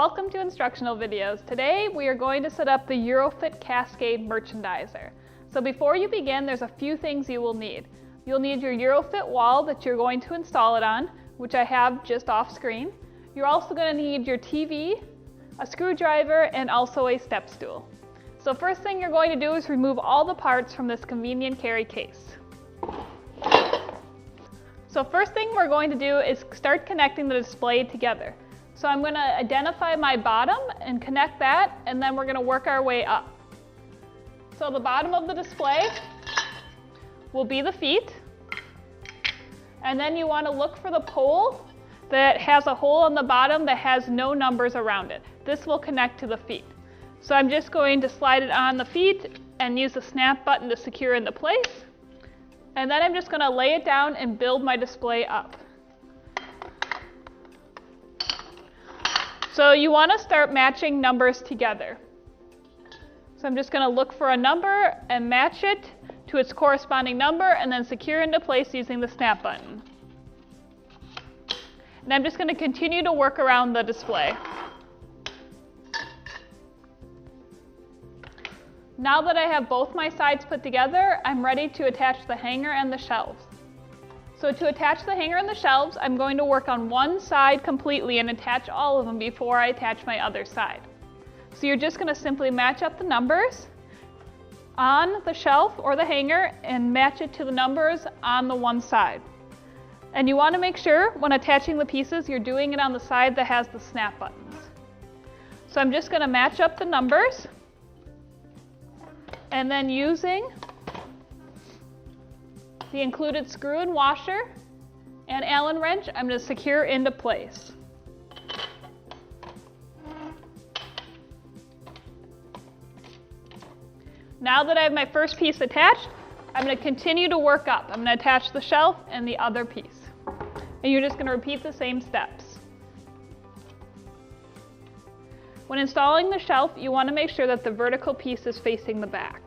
Welcome to Instructional Videos. Today we are going to set up the EuroFit Cascade Merchandiser. So before you begin, there's a few things you will need. You'll need your EuroFit wall that you're going to install it on, which I have just off screen. You're also going to need your TV, a screwdriver, and also a step stool. So first thing you're going to do is remove all the parts from this convenient carry case. So first thing we're going to do is start connecting the display together. So I'm going to identify my bottom and connect that, and then we're going to work our way up. So the bottom of the display will be the feet, and then you want to look for the pole that has a hole on the bottom that has no numbers around it. This will connect to the feet. So I'm just going to slide it on the feet and use the snap button to secure into place. And then I'm just going to lay it down and build my display up. So you want to start matching numbers together. So I'm just going to look for a number and match it to its corresponding number and then secure into place using the snap button. And I'm just going to continue to work around the display. Now that I have both my sides put together, I'm ready to attach the hanger and the shelves. So to attach the hanger and the shelves, I'm going to work on one side completely and attach all of them before I attach my other side. So you're just going to simply match up the numbers on the shelf or the hanger and match it to the numbers on the one side. And you want to make sure when attaching the pieces, you're doing it on the side that has the snap buttons. So I'm just going to match up the numbers, and then using the included screw and washer and Allen wrench, I'm going to secure into place. Now that I have my first piece attached, I'm going to continue to work up. I'm going to attach the shelf and the other piece. And you're just going to repeat the same steps. When installing the shelf, you want to make sure that the vertical piece is facing the back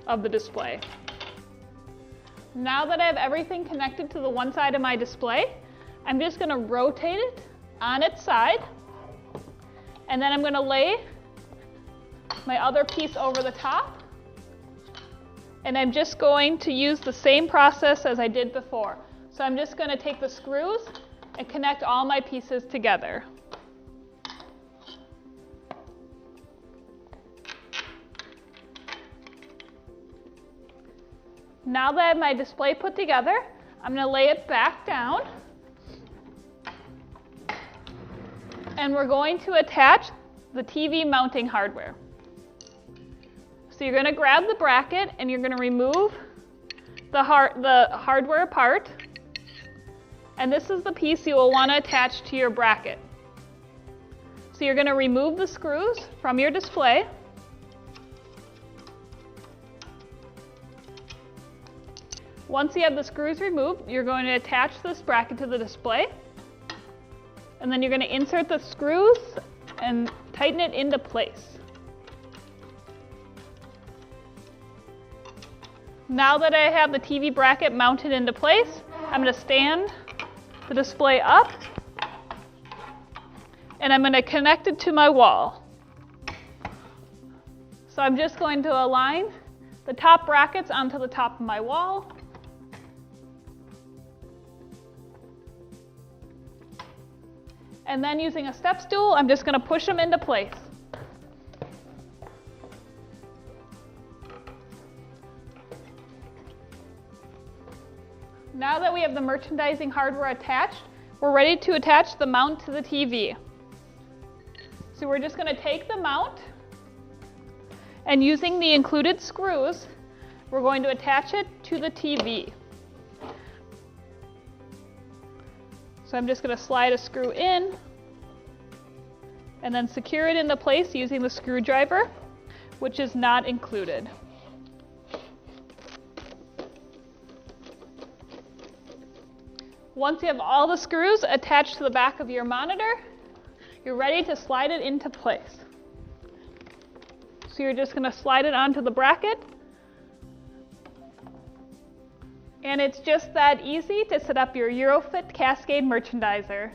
of the display. Now that I have everything connected to the one side of my display, I'm just going to rotate it on its side, and then I'm going to lay my other piece over the top, and I'm just going to use the same process as I did before. So I'm just going to take the screws and connect all my pieces together. Now that I have my display put together, I'm going to lay it back down. And we're going to attach the TV mounting hardware. So you're going to grab the bracket and you're going to remove the hardware apart. And this is the piece you will want to attach to your bracket. So you're going to remove the screws from your display. Once you have the screws removed, you're going to attach this bracket to the display. And then you're going to insert the screws and tighten it into place. Now that I have the TV bracket mounted into place, I'm going to stand the display up and I'm going to connect it to my wall. So I'm just going to align the top brackets onto the top of my wall. And then using a step stool, I'm just going to push them into place. Now that we have the merchandising hardware attached, we're ready to attach the mount to the TV. So we're just going to take the mount, and using the included screws, we're going to attach it to the TV. So I'm just going to slide a screw in and then secure it into place using the screwdriver, which is not included. Once you have all the screws attached to the back of your monitor, you're ready to slide it into place. So you're just going to slide it onto the bracket. And it's just that easy to set up your EuroFit Cascade Merchandiser.